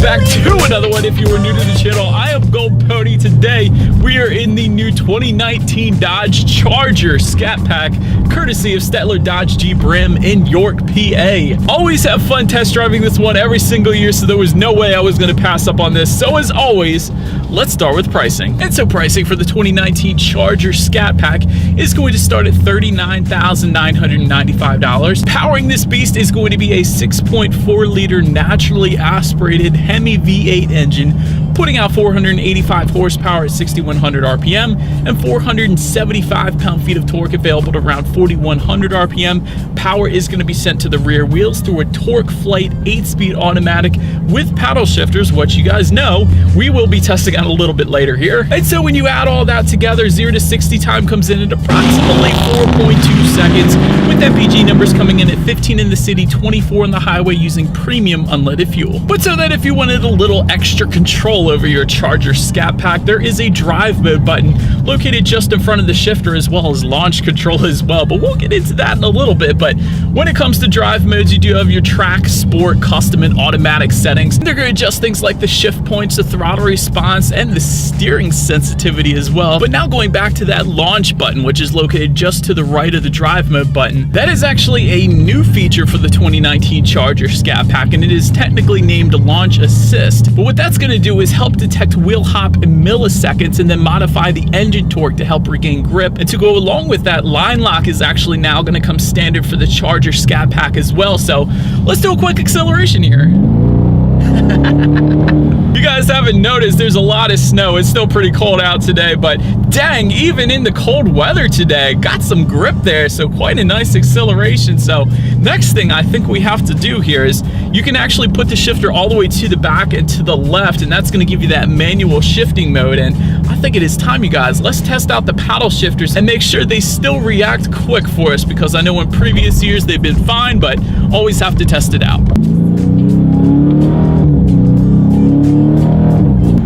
back to another one. If you were new to the channel, I am Gold Pony. Today we are in the new 2019 Dodge Charger Scat Pack, courtesy of Stettler Dodge Jeep Ram in York, PA. Always have fun test driving this one every single year, so there was no way I was going to pass up on this. So as always, let's start with pricing. And so pricing for the 2019 Charger Scat Pack is going to start at $39,995. Powering this beast is going to be a 6.4 liter naturally aspirated Hemi V8 engine, putting out 485 horsepower at 6,100 RPM and 475 pound-feet of torque available to around 4,100 RPM. Power is going to be sent to the rear wheels through a Torque Flight 8-speed automatic with paddle shifters, which you guys know we will be testing out a little bit later here. And so when you add all that together, 0 to 60 time comes in at approximately 4.2 seconds, with MPG numbers coming in at 15 in the city, 24 on the highway using premium unleaded fuel. But so that if you wanted a little extra control over your Charger Scat Pack, there is a drive mode button located just in front of the shifter, as well as launch control as well, but we'll get into that in a little bit. But when it comes to drive modes, you do have your track, sport, custom, and automatic settings. They're going to adjust things like the shift points, the throttle response, and the steering sensitivity as well. But now going back to that launch button, which is located just to the right of the drive mode button, that is actually a new feature for the 2019 Charger Scat Pack, and it is technically named Launch Assist. But what that's going to do is help detect wheel hop in milliseconds and then modify the engine torque to help regain grip. And to go along with that, line lock is actually now going to come standard for the Charger Scat Pack as well. So let's do a quick acceleration here. You guys haven't noticed, there's a lot of snow. It's still pretty cold out today, but dang, even in the cold weather today, got some grip there, so quite a nice acceleration. So next thing I think we have to do here is you can actually put the shifter all the way to the back and to the left, and that's going to give you that manual shifting mode. And I think it is time, you guys, let's test out the paddle shifters and make sure they still react quick for us, because I know in previous years they've been fine, but always have to test it out.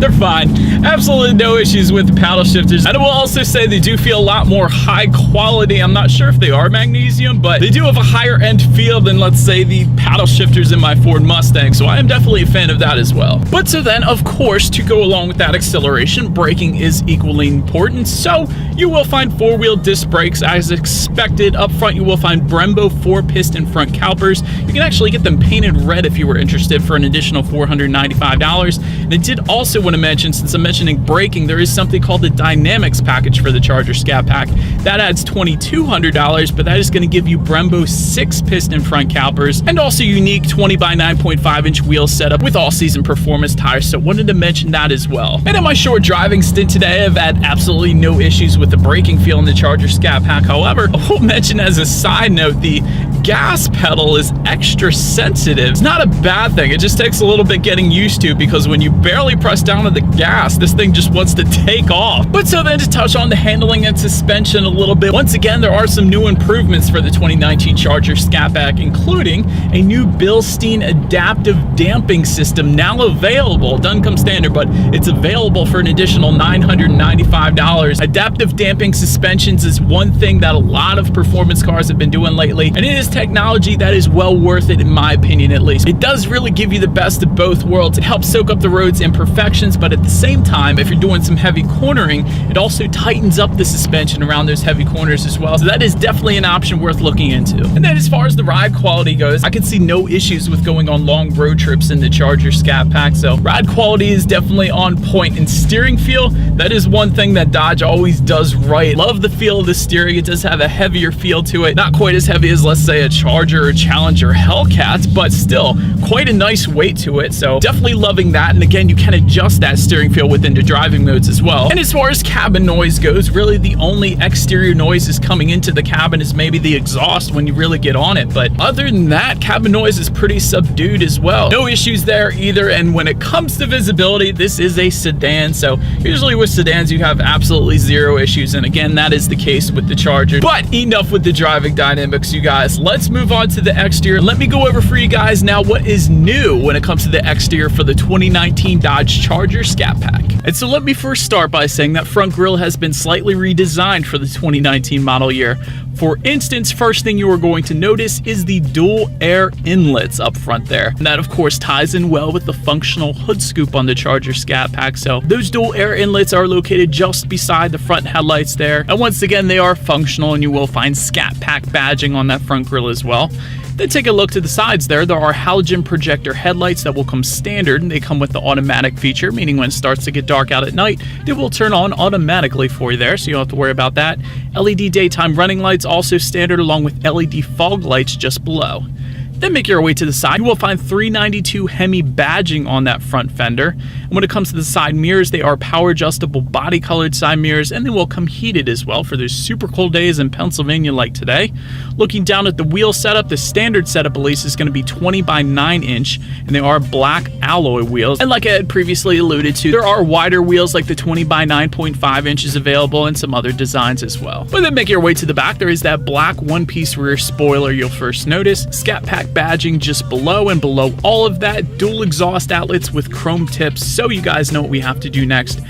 They're fine. Absolutely no issues with the paddle shifters. And I will also say they do feel a lot more high quality. I'm not sure if they are magnesium, but they do have a higher end feel than, let's say, the paddle shifters in my Ford Mustang. So I am definitely a fan of that as well. But so then, of course, to go along with that acceleration, braking is equally important. So you will find four-wheel disc brakes as expected. Up front, you will find Brembo 4-piston front calipers. You can actually get them painted red if you were interested for an additional $495. And I did also want to mention, since I'm mentioning braking, there is something called the Dynamics package for the Charger Scat Pack. That adds $2,200, but that is going to give you Brembo 6-piston front calipers and also unique 20 by 9.5 inch wheel setup with all-season performance tires. So wanted to mention that as well. And in my short driving stint today, I've had absolutely no issues with the braking feel in the Charger Scat Pack. However, I will mention as a side note, the gas pedal is extra sensitive. It's not a bad thing. It just takes a little bit getting used to, because when you barely press down on the gas, this thing just wants to take off. But so then to touch on the handling and suspension a little bit, once again, there are some new improvements for the 2019 Charger Scat Pack, including a new Bilstein adaptive damping system now available. Doesn't come standard, but it's available for an additional $995. Adaptive damping suspensions is one thing that a lot of performance cars have been doing lately, and it is technology that is well worth it, in my opinion at least. It does really give you the best of both worlds. It helps soak up the road's imperfections, but at the same time, if you're doing some heavy cornering, it also tightens up the suspension around those heavy corners as well. So that is definitely an option worth looking into. And then as far as the ride quality goes, I can see no issues with going on long road trips in the Charger Scat Pack. So ride quality is definitely on point. And steering feel, that is one thing that Dodge always does right. Love the feel of the steering. It does have a heavier feel to it. Not quite as heavy as, let's say, a Charger or Challenger Hellcat, but still quite a nice weight to it. So definitely loving that. And again, you can adjust that steering feel within the driving modes as well. And as far as cabin noise goes, really the only exterior noises coming into the cabin is maybe the exhaust when you really get on it. But other than that, cabin noise is pretty subdued as well. No issues there either. And when it comes to visibility, this is a sedan. So usually with sedans, you have absolutely zero issues. And again, that is the case with the Charger. But enough with the driving dynamics, you guys. Let's move on to the exterior. Let me go over for you guys now what is new when it comes to the exterior for the 2019 Dodge Charger Charger Scat Pack. And so let me first start by saying that front grille has been slightly redesigned for the 2019 model year. For instance, first thing you are going to notice is the dual air inlets up front there. And that of course ties in well with the functional hood scoop on the Charger Scat Pack. So those dual air inlets are located just beside the front headlights there. And once again, they are functional and you will find Scat Pack badging on that front grille as well. Then take a look to the sides there. There are halogen projector headlights that will come standard, and they come with the automatic feature, meaning when it starts to get dark out at night, they will turn on automatically for you there, so you don't have to worry about that. LED daytime running lights also standard, along with LED fog lights just below. Then make your way to the side. You will find 392 Hemi badging on that front fender. And when it comes to the side mirrors, they are power adjustable body colored side mirrors, and they will come heated as well for those super cold days in Pennsylvania like today. Looking down at the wheel setup, the standard setup at least is going to be 20 by 9 inch, and they are black alloy wheels. And like I had previously alluded to, there are wider wheels like the 20 by 9.5 inches available and some other designs as well. But then make your way to the back. There is that black one-piece rear spoiler you'll first notice. Scat Pack badging just below, and below all of that, dual exhaust outlets with chrome tips, so you guys know what we have to do next.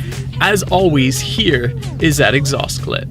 As always, here is that exhaust clip.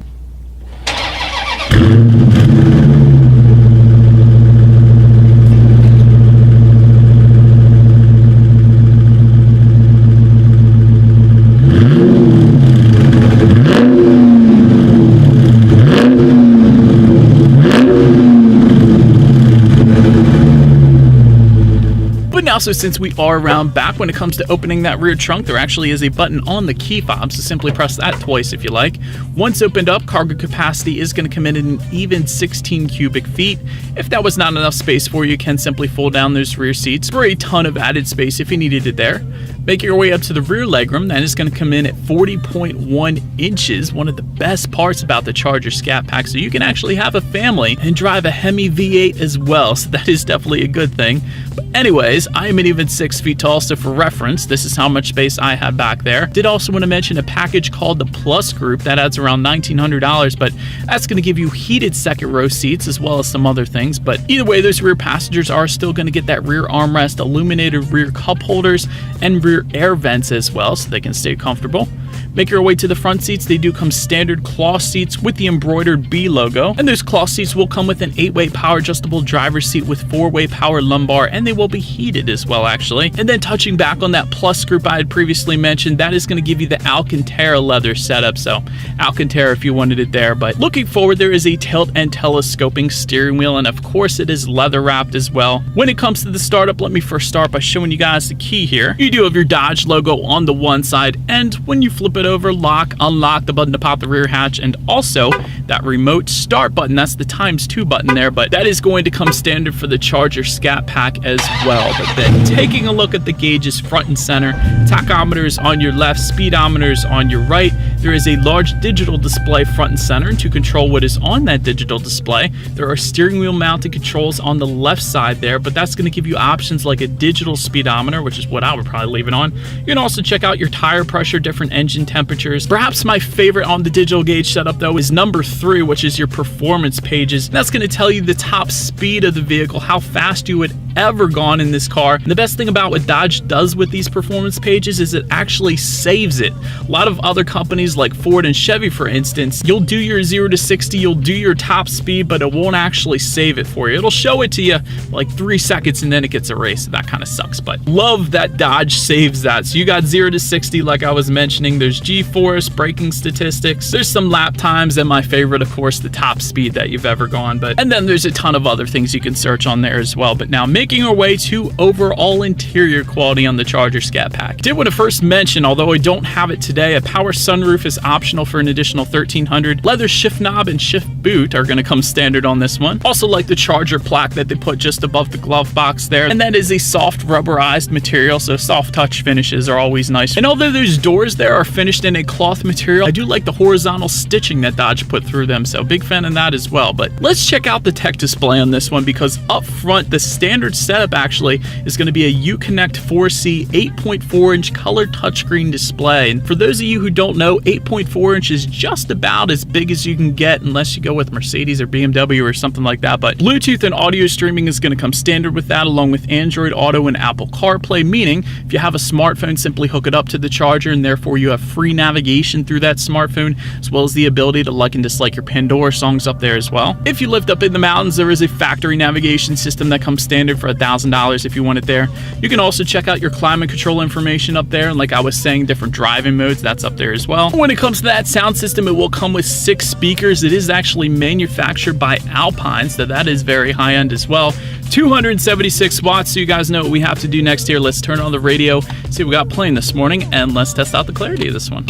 Also, since we are around back, when it comes to opening that rear trunk, there actually is a button on the key fob, so simply press that twice if you like. Once opened up, cargo capacity is going to come in at an even 16 cubic feet. If that was not enough space for you, you can simply fold down those rear seats for a ton of added space if you needed it there. Make your way up to the rear legroom. That is going to come in at 40.1 inches, one of the best parts about the Charger Scat Pack, so you can actually have a family and drive a Hemi V8 as well, so that is definitely a good thing. But anyways, I am an even 6 feet tall, so for reference, this is how much space I have back there. Did also want to mention a package called the Plus Group that adds around $1,900, but that's going to give you heated second row seats as well as some other things. But either way, those rear passengers are still going to get that rear armrest, illuminated rear cup holders, and rear air vents as well, so they can stay comfortable. Make your way to the front seats. They do come standard cloth seats with the embroidered B logo, and those cloth seats will come with an 8-way power adjustable driver's seat with 4-way power lumbar, and they will be heated as well actually. And then touching back on that Plus Group I had previously mentioned, that is going to give you the Alcantara leather setup, so Alcantara if you wanted it there. But looking forward, there is a tilt and telescoping steering wheel, and of course it is leather wrapped as well. When it comes to the startup, let me first start by showing you guys the key here. You do have your Dodge logo on the one side, and when you flip it over, lock, unlock, the button to pop the rear hatch, and also that remote start button. That's the ×2 button there, but that is going to come standard for the Charger Scat Pack as well. But then taking a look at the gauges front and center, tachometers on your left, speedometers on your right. There is a large digital display front and center, and to control what is on that digital display, there are steering wheel mounted controls on the left side there, but that's going to give you options like a digital speedometer, which is what I would probably leave it on. You can also check out your tire pressure, different engine temperatures. Perhaps my favorite on the digital gauge setup though is number 3, which is your performance pages. That's going to tell you the top speed of the vehicle, how fast you would ever gone in this car. And the best thing about what Dodge does with these performance pages is it actually saves it. A lot of other companies like Ford and Chevy, for instance, you'll do your 0 to 60, you'll do your top speed, but it won't actually save it for you. It'll show it to you like 3 seconds and then it gets erased. That kind of sucks, but love that Dodge saves that. So you got 0 to 60 like I was mentioning. There's G-force, braking statistics, there's some lap times, and my favorite, of course, the top speed that you've ever gone. And then there's a ton of other things you can search on there as well. But now making our way to overall interior quality on the Charger Scat Pack. Did want to first mention, although I don't have it today, a power sunroof is optional for an additional $1,300. Leather shift knob and shift boot are going to come standard on this one. Also like the Charger plaque that they put just above the glove box there, and that is a soft rubberized material, so soft touch finishes are always nice. And although those doors there are finished in a cloth material, I do like the horizontal stitching that Dodge put through them, so big fan of that as well. But let's check out the tech display on this one, because up front the standard storage setup actually is going to be a Uconnect 4C 8.4-inch color touchscreen display. And for those of you who don't know, 8.4 inch is just about as big as you can get unless you go with Mercedes or BMW or something like that. But Bluetooth and audio streaming is going to come standard with that, along with Android Auto and Apple CarPlay, meaning if you have a smartphone, simply hook it up to the charger and therefore you have free navigation through that smartphone, as well as the ability to like and dislike your Pandora songs up there as well. If you lived up in the mountains, there is a factory navigation system that comes standard for $1,000 if you want it there. You can also check out your climate control information up there, and like I was saying, different driving modes, that's up there as well. When it comes to that sound system, it will come with 6 speakers. It is actually manufactured by Alpine, so that is very high end as well. 276 watts, so you guys know what we have to do next here. Let's turn on the radio, see what we got playing this morning, and let's test out the clarity of this one.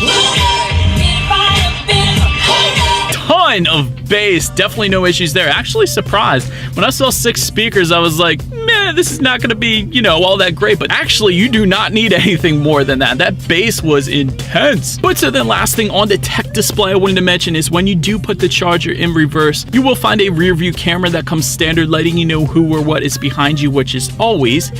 Ton of bass, definitely no issues there. Actually surprised. When I saw 6 speakers, I was like, man, this is not going to be, all that great. But actually, you do not need anything more than that. That bass was intense. But so then last thing on the tech display I wanted to mention is when you do put the charger in reverse, you will find a rear view camera that comes standard, letting you know who or what is behind you, which is always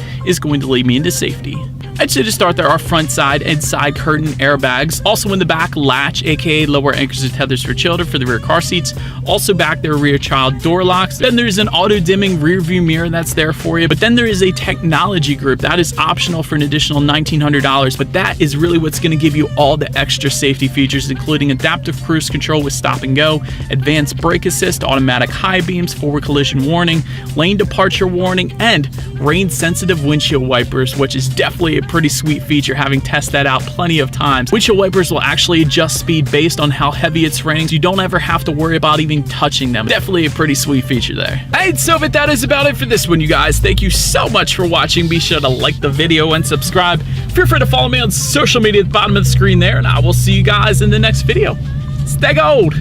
going to lead me into safety. I'd say to start, there are front side and side curtain airbags. Also in the back, latch, aka lower anchors and tethers for children for the rear car seats. Also back there, rear child door locks. Then there's an auto dimming rear view mirror that's there for you. But then there is a technology group that is optional for an additional $1,900. But that is really what's going to give you all the extra safety features, including adaptive cruise control with stop and go, advanced brake assist, automatic high beams, forward collision warning, lane departure warning, and rain sensitive windshield wipers, which is definitely a pretty sweet feature, having tested that out plenty of times. Windshield wipers will actually adjust speed based on how heavy it's raining, so you don't ever have to worry about even touching them. Definitely a pretty sweet feature there. Alright, so but that is about it for this one, you guys. Thank you so much for watching. Be sure to like the video and subscribe. Feel free to follow me on social media at the bottom of the screen there, and I will see you guys in the next video. Stay gold!